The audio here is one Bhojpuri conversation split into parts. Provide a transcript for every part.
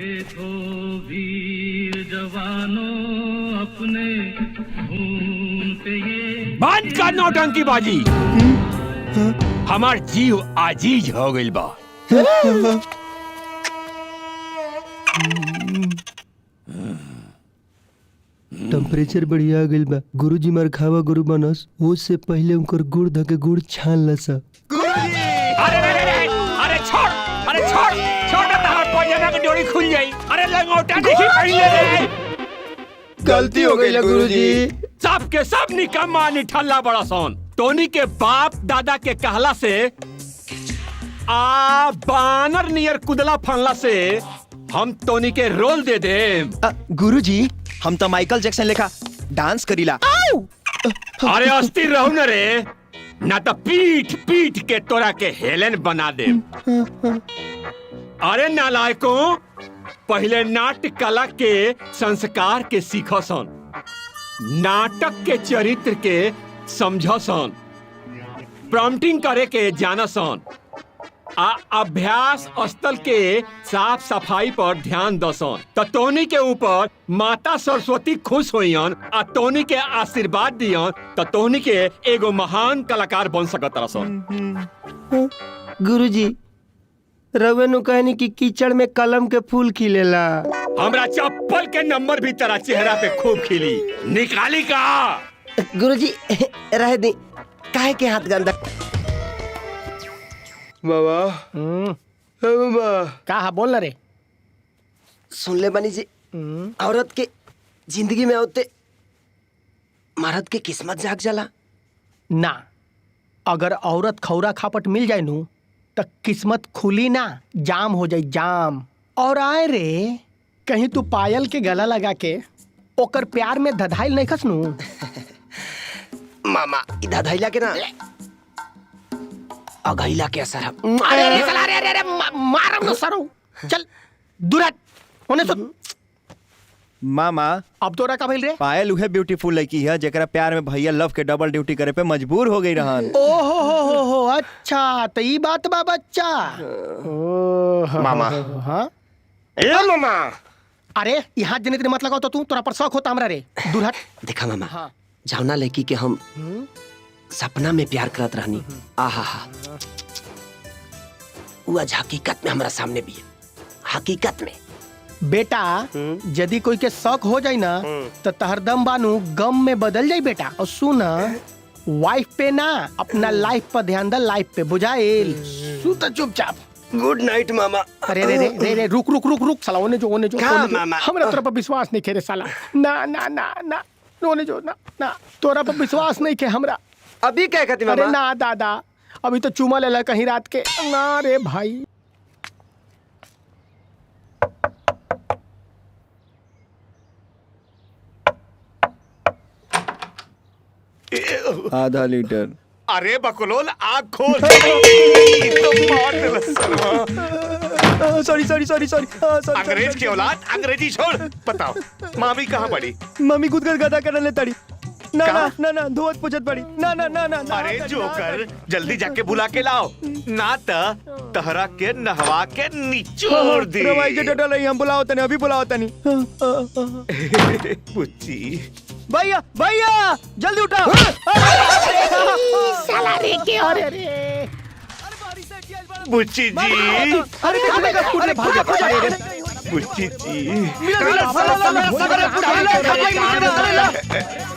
देखो वीर जवानों अपने खून पे ये बंद कर नौटंकी बाजी। हमार जीव आजीज हो गइल बा। टेम्परेचर बढ़िया गइल बा। गुरुजी मार खावा गुरु बनस वो से पहले उनकर गुड़ धके गुड़ छान लसा। अरे छोड़ ना तार पजना के डोरी खुल जाई। अरे लंगोटा देखी पहले रे। गलती हो गई गुरुजी। सब के सब निकम्मा निठल्ला बड़ा सोन। टोनी के बाप दादा के कहला से बानर नियर कुदला फनला से हम टोनी के रोल दे दे। गुरुजी हम तो माइकल जैक्सन लेखा डांस करीला। अरे अस्थिर रहू न रे, ना तो पीठ पीठ के तोरा के हेलेन बना दे। अरे नालायकों, पहले नाट्य कला के संस्कार के सीखो सन, नाटक के चरित्र के समझो सन, प्रॉम्प्टिंग करे के जानो सन, अभ्यास स्थल के साफ सफाई पर ध्यान दसन। तो टोनी के ऊपर माता सरस्वती खुश होइयन आ टोनी के आशीर्वाद दियन तो टोनी के एगो महान कलाकार बन सकत रसन। गुरुजी रवे नु कहनी कि कीचड़ में कलम के फूल खिलेला। हमरा चप्पल के नंबर भी तेरा चेहरा पे खूब खिली। निकाली का गुरुजी रह दी, काहे के हाथ गंदा। बाबा का बोल रे। सुन ले बनी जी, औरत के जिंदगी में होते मर्द के किस्मत जाग जाला ना। अगर औरत खौरा खापट मिल जाए नु तो किस्मत खुली ना, जाम हो जाए जाम। और आए रे कहीं तू पायल के गला लगा के ओकर प्यार में धधाइल नहीं खस नु। मामा इधर धैला के ना अघैला के असर। अरे मारम न सरो। चल दूर हट होने तो। मामा अब तोरा का भइल रे। पायल उहे ब्यूटीफुल लड़की है जेकरा प्यार में भैया लव के डबल ड्यूटी करे पे मजबूर हो गई रहन। ओहो हो अच्छा तो ई बात बा बच्चा। मामा हाँ ए मामा। अरे यहाँ जने तेरे मत लगाओ तो तू तोरा पर शौक होता हमरा रे। दूर हट। देखा मामा हाँ। जावना लड़की के हम सपना में प्यार करत रहनी, आहा हा वो आज हकीकत में हमारा सामने भी है। हकीकत में बेटा यदि कोई के शौक हो जाए ना तो तहरदम बानू गम में बदल जाए बेटा। और सुन वाइफ पे ना अपना लाइफ पर ध्यान दे, लाइफ पे बुझाइल। सुत चुपचाप। गुड नाइट मामा। अरे रे रे रे रे रुक रुक रुक रुक साला ओने जो मामा हमरा तोरा पर विश्वास नहीं करे साला। ना ना ना ना ओने जो ना ना तोरा पर विश्वास नहीं के हमरा। अभी क्या कहती मामा? अरे ना दादा अभी तो चूमा लेला कहीं रात के ना रे भाई। आधा लीटर। अरे बकलोल आग खोल। Sorry sorry sorry sorry. अंग्रेज की औलाद अंग्रेजी छोड़। बताओ मामी कहाँ पड़ी? मम्मी खुद कर गदा करने ले तड़ी। ना ना ना ना धोत पुछत पड़ी। ना ना ना ना। अरे जोकर जल्दी जाके बुला के लाओ, ना तहरा के नहवा के निचोड़ दी। रवाई के डटल हम बुलाओ तने, अभी बुलाओ तनी। पुच्ची भैया भैया जल्दी उठा। साला रे के अरे रे बुच्ची जी। अरे बुच्ची जी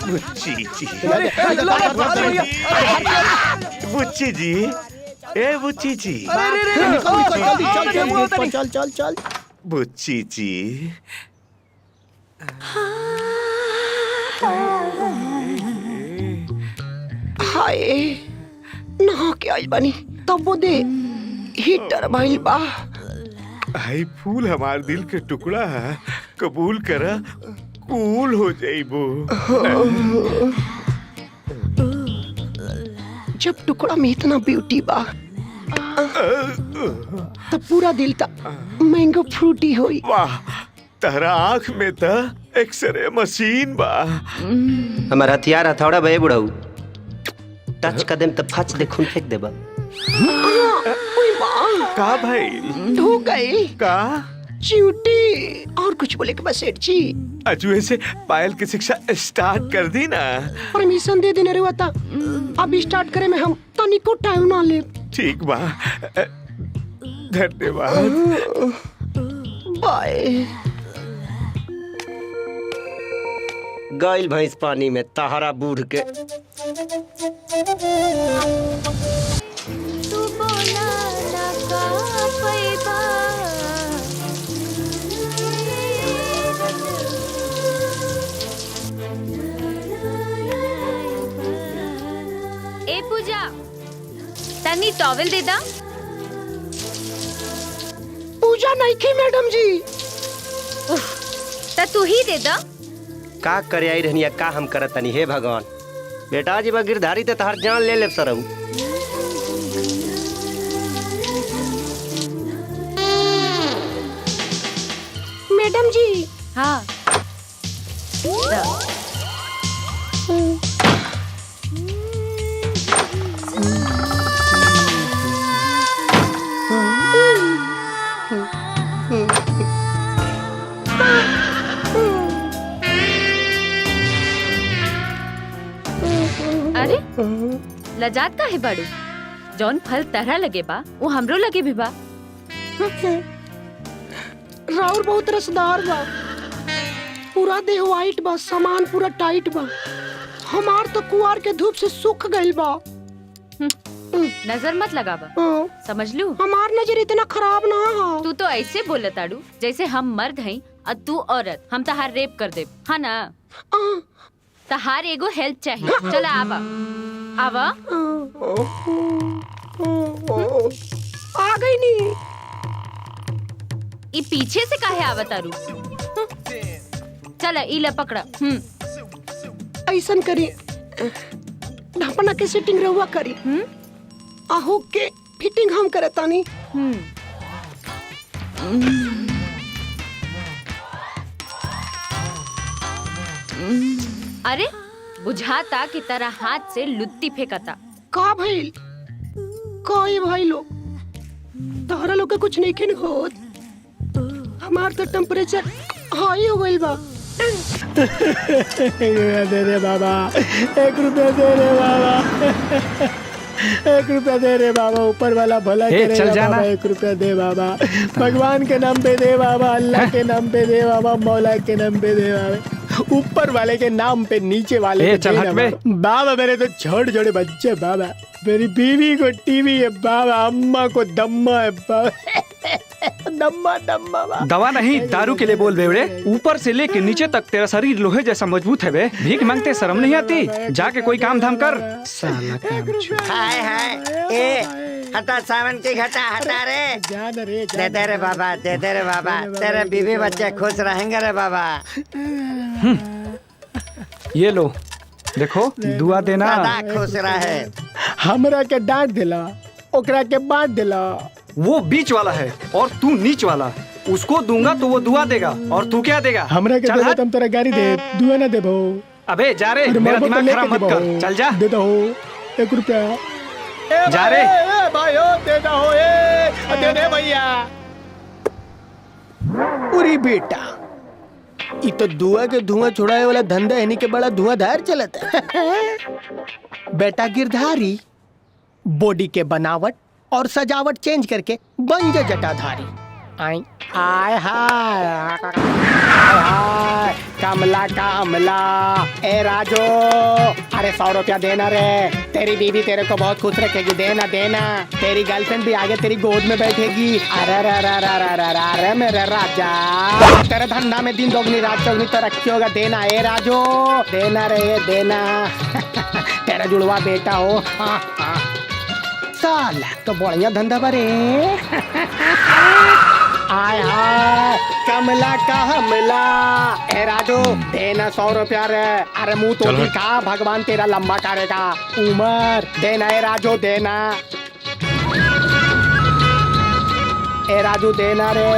बुच्ची जी बुच्ची जी ए बुच्ची जी चल चल चल बुच्ची जी। हाय नहा के आई बनी तब वो दे हीटर भइल बा। आई फूल हमार दिल के टुकड़ा है, कबूल करा कूल हो जाइबो। जब टुकड़ा में इतना ब्यूटी बा तब पूरा दिल ता मैंगो फ्रूटी होई। वाह तहरा आँख में ता एक्सरे मशीन बा। हमारा हथियार हथौड़ा बे बुढ़ऊ, टच कदम तब फच दे खून फेंक देबा। ओए मां का भाई? ढूक गई का च्यूटी। और कुछ बोले के बस सेठ जी। अजुए से पायल की शिक्षा स्टार्ट कर दी ना। परमिशन दे देने रे बता। अब स्टार्ट करे में हम तनिको टाइम ना ले। ठीक बा, धन्यवाद। बाय। गइल भैंस पानी में तहरा बूढ़ के। तू बोला ना का पैबा ए पूजा तनी टॉवेल दे दा। पूजा नहीं की मैडम जी। त तू ही दे दा। का करे आई रहनिया, का हम करत तनी। हे भगवान, बेटा जी बा गिरधारी ते तहर जान ले सरऊ। मैडम जी। हाँ दा। अरे लजात का है बाड़ू? जौन फल तरह लगे बा वो हमरो लगे भी बा। राउर बहुत रसदार बा। पूरा देह वाइट बा, सामान पूरा टाइट बा। हमार तो कुआर के धूप से सूख गइल बा। नजर मत लगावा, समझ लू। हमार नजर इतना खराब ना हो। तू तो ऐसे बोलताड़ू जैसे हम मर्द हैं और तू औरत। हम तहार रेप कर दे, हाँ ना? तहार एगो हेल्प चाहिए। चला आवा आवा। आ गई नी। ई पीछे से काहे आवतारू? चला ई ले पकड़ा। ऐसन करी, ढपना के सेटिंग रहुआ करी। आहू के फिटिंग हम करतानी। अरे बुझाता की तरह हाथ से लुत्ती फेंकता। का भइल? कोई भाई लोग तोहरा लोग के कुछ नहीं खेन होत। हमार तो टेम्परेचर हाई हो गइल बा। दे रे बाबा, 1 रुपया दे रे बाबा। 1 रुपया दे रे बाबा, ऊपर वाला भला करेगा बाबा। 1 रुपया दे बाबा, भगवान के नाम पे दे बाबा, अल्लाह के नाम पे दे बाबा, मौला के नाम पे दे बाबा, ऊपर वाले के नाम पे नीचे वाले पे दे बाबा। बाबा मेरे तो छोटे छोटे बच्चे बाबा, मेरी बीवी को टीवी है बाबा, अम्मा को दम्मा है बाबा। दम्मा दम्मा बाबा। दवा नहीं, दारू के लिए बोल बेवड़े। ऊपर से लेके नीचे तक तेरा शरीर लोहे जैसा मजबूत है बे। भीख मांगते शर्म नहीं आती? जाके कोई काम धाम कर। साला काम हाय हाय, ए हटा सावन की घटा, हटा रे। दे दे रे बाबा, दे दे रे बाबा, तेरे बीवी बच्चे खुश रहेंगे रे बाबा। ये लो देखो, दुआ देना। सदा खुश रहे। हमरा के डांट दिला, ओकरा के बांट दिला। वो बीच वाला है और तू नीच वाला। उसको दूंगा तो वो दुआ देगा और तू क्या देगा? हमरा के देगा तुम तेरा गाड़ी दे, दुआ ना देबो। अबे जा रे, मेरा दिमाग खराब मत कर। चल जा। दे दो 1 रुपया। जा रे भाई, दे दो, दे दे भैया। उरी बेटा, ये तो दुआ के धुआं छुड़ाए वाला धंधा है, नहीं के बड़ा धुआंधार चलता है। बेटा गिरधारी, बॉडी के बनावट और सजावट चेंज करके बन जा जटाधारी। आय हाय हाय हाय, कमला कमला। ए राजू, अरे 100 रुपया देना रे। तेरी बीवी तेरे को बहुत खुश रखेगी, देना देना। तेरी गर्लफ्रेंड भी आगे तेरी गोद में बैठेगी। अरे रे रे रे रे रे रे मेरे राजा, तेरे धंधा में दिन दोगुनी रात चौगुनी तरक्की होगा। देना ए राजू, देना रे देना। तेरा जुड़वा बेटा हो। हाँ हाँ, साला तो बढ़िया धंधा बरे। आय हाय, कमला का हमला। ए राजू, देना 100 रुपया रे। अरे मुंह तो दिखा, भगवान तेरा लंबा करेगा उमर। देना ए राजू, देना। ए राजू देना रे।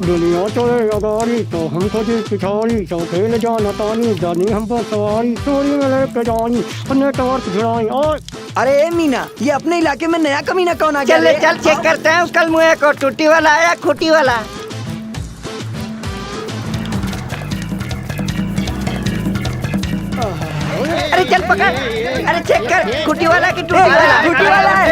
दुनिया चलेगा गाड़ी तो हमको दिल पिछाड़ी, तो खेल जाना तानी, जानी हम पर सवारी, चोरी में लेके जानी, नेटवर्क भिड़ाई। और अरे मीना, ये अपने इलाके में नया कमीना कौन आ गया? चल चल चेक करते हैं कल मुँह को, टूटी वाला आया खूटी वाला। अरे चल पकड़, अरे चेक कर खूटी वाला की टूटी वाला। टूटी वाला है।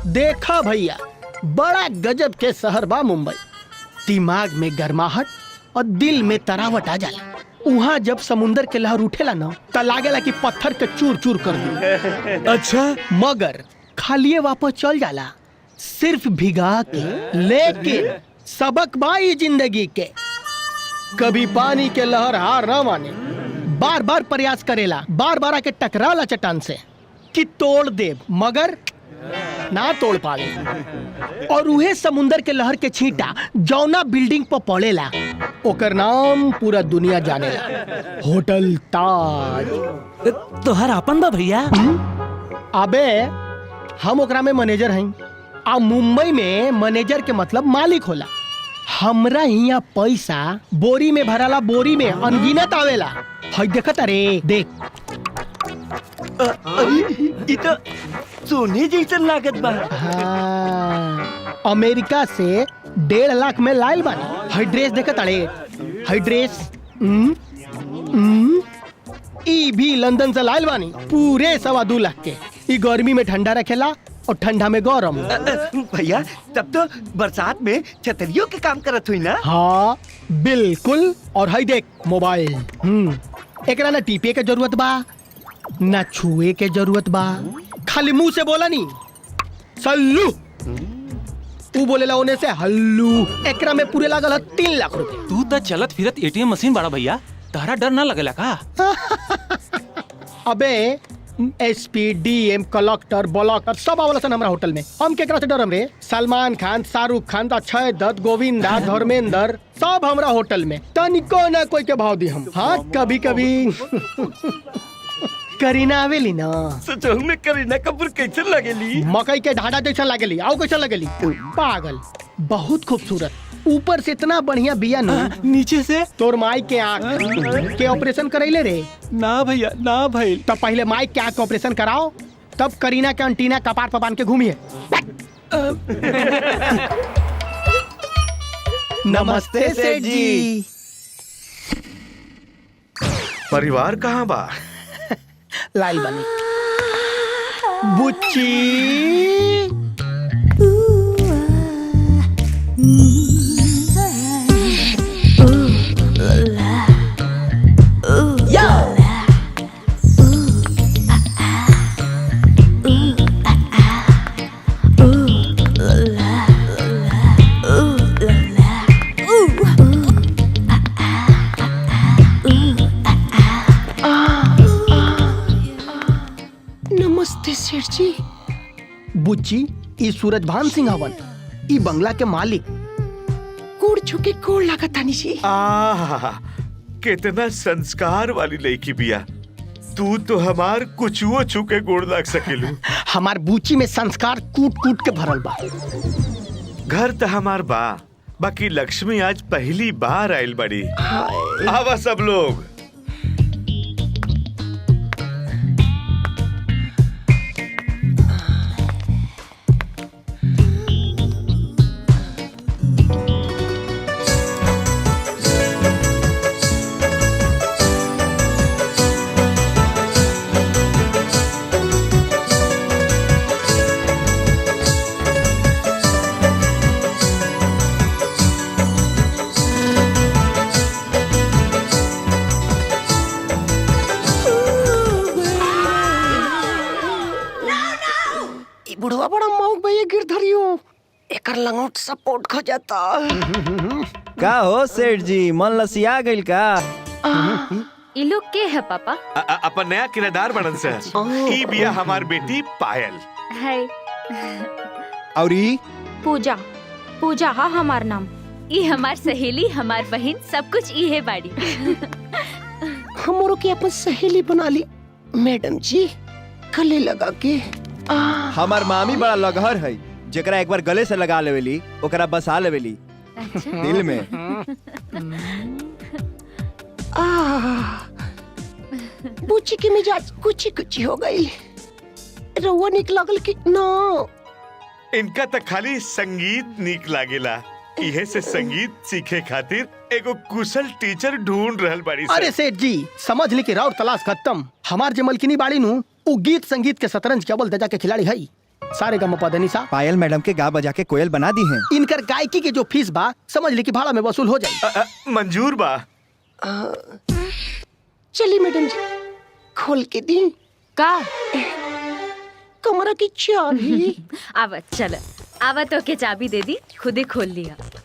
देखा भैया, बड़ा गजब के शहर बा मुंबई। दिमाग में गर्माहट और दिल में तरावट आ जाला। वहाँ जब समुंदर के लहर उठेला ना त लागेला कि पत्थर के चूर चूर कर दी। अच्छा, मगर खालिए वापस चल जाला, सिर्फ भिगा के। लेकिन सबक बाई जिंदगी के, कभी पानी के लहर हार ना माने, बार बार प्रयास करेला, बार बार आके टकराला चट्टान से कि तोड़ दे, मगर ना तोड़ पावे। और उहे समुंदर के लहर के छींटा जौना बिल्डिंग पर पड़ेला, ओकर नाम पूरा दुनिया जानेला, होटल ताज। तोहर आपन बा भैया? अबे हम ओकरा में मैनेजर हई। आ मुंबई में मैनेजर के मतलब मालिक होला। हमरा हिया पैसा बोरी में भराला, बोरी में अनगिनत आवेला। हई देखत अरे देख, इतो सोने जैसन लागत बा। हाँ, अमेरिका से 1.5 लाख में लाइल बानी। हई ड्रेस देखत अरे, हई ड्रेस ई भी लंदन से लाइल बानी, पूरे 2.25 लाख के। ई गर्मी में ठंडा रखेला और ठंडा में गरम। भैया तब तो बरसात में छतरियों के काम करत हुई ना? हाँ बिल्कुल। और हई देख मोबाइल, एकरा ना टीपे के जरूरत बा ना छुए के जरूरत बा, खाली मुंह से बोला नी सल्लू, तू बोलेला ओने से हल्लू। एकरा में पूरे लागल है 3 लाख रुपए। तू तो चलत फिरत एटीएम मशीन बड़ा भैया, तारा डर ना लगेला का? अबे एसपी, डीएम, कलेक्टर, ब्लॉकर सब आवला सन हमरा होटल में। हम केकरा से डरम रे? सलमान खान, शाहरुख खान, अक्षय दत्त, गोविंदा, धर्मेंद्र सब हमरा होटल में। तनिको ना कोई के भाव दी हम। हाँ कभी कभी करीना आवेली ना, सचो में करीना कपूर कैसे लगेली? मकई के ढाढ़ा जैसा लगेली। आओ कैसा लगेली? पागल, बहुत खूबसूरत। ऊपर से इतना बढ़िया बिया ना, नीचे से तोर माई के आँख के ऑपरेशन करैले रे? ना भैया ना भाई। तब पहले माई के आँख के ऑपरेशन कराओ, तब करीना के अंटीना कपार पर बांध के घूमिए। नमस्ते सेठ जी। परिवार कहाँ बा? लाइल बनी बुच्ची। नमस्ते सेठ जी। बुच्ची, ई सूरजभान सिंह हवन, ई बंगला के मालिक। कोड़ छुके कोड़ लागत तानी सी। कितना संस्कार वाली लड़की बिया। तू तो हमार कुछुओ छुके गोड़ लाग सकेलू। हमार बुच्ची में संस्कार कूट कूट के भरल बा। घर तो हमार बा, बाकी लक्ष्मी आज पहली बार आइल बड़ी। आवा सब लोग। बुढ़वा बड़ा मौक भैया गिरधरियो, एकर लंगोट सपोर्ट खो जाता। का हो सेठ जी, मन लसिया गइल का? ये लोग के है पापा? अपन नया किराएदार बनन से। ई बिया हमार बेटी पायल। है। और ई पूजा पूजा हा हमार नाम। ई हमार सहेली, हमार बहन, सब कुछ ई है बाड़ी। हमरो के अपन सहेली बना ली मैडम जी, गले लगा के। हमार मामी बड़ा लगहर है, जेकरा एक बार गले से लगा लेवेली ओकरा बसा लेवेली दिल में। बूची के मिजाज कुछ कुछ हो गई। रउआ निक लागल कि ना? इनका तो खाली संगीत नीक लागेला, इहे से संगीत सीखे खातिर एगो कुशल टीचर ढूंढ रहल बाड़ी। अरे सेठ जी, समझ ली कि राउर तलाश खत्म। हमार जे मलकिनी बाड़ी नु उ गीत संगीत के शतरंज के अव्वल दर्जा के खिलाड़ी है। सारे गम पदनी सा पायल मैडम के गा बजा के कोयल बना दी है। इनकर गायकी के जो फीस बा समझ ली कि भाड़ा में वसूल हो जाए। मंजूर बा। चली मैडम जी, खोल के दी का कमरा की चाबी। आवा चल, आवा तो के चाबी दे दी, खुद ही खोल लिया।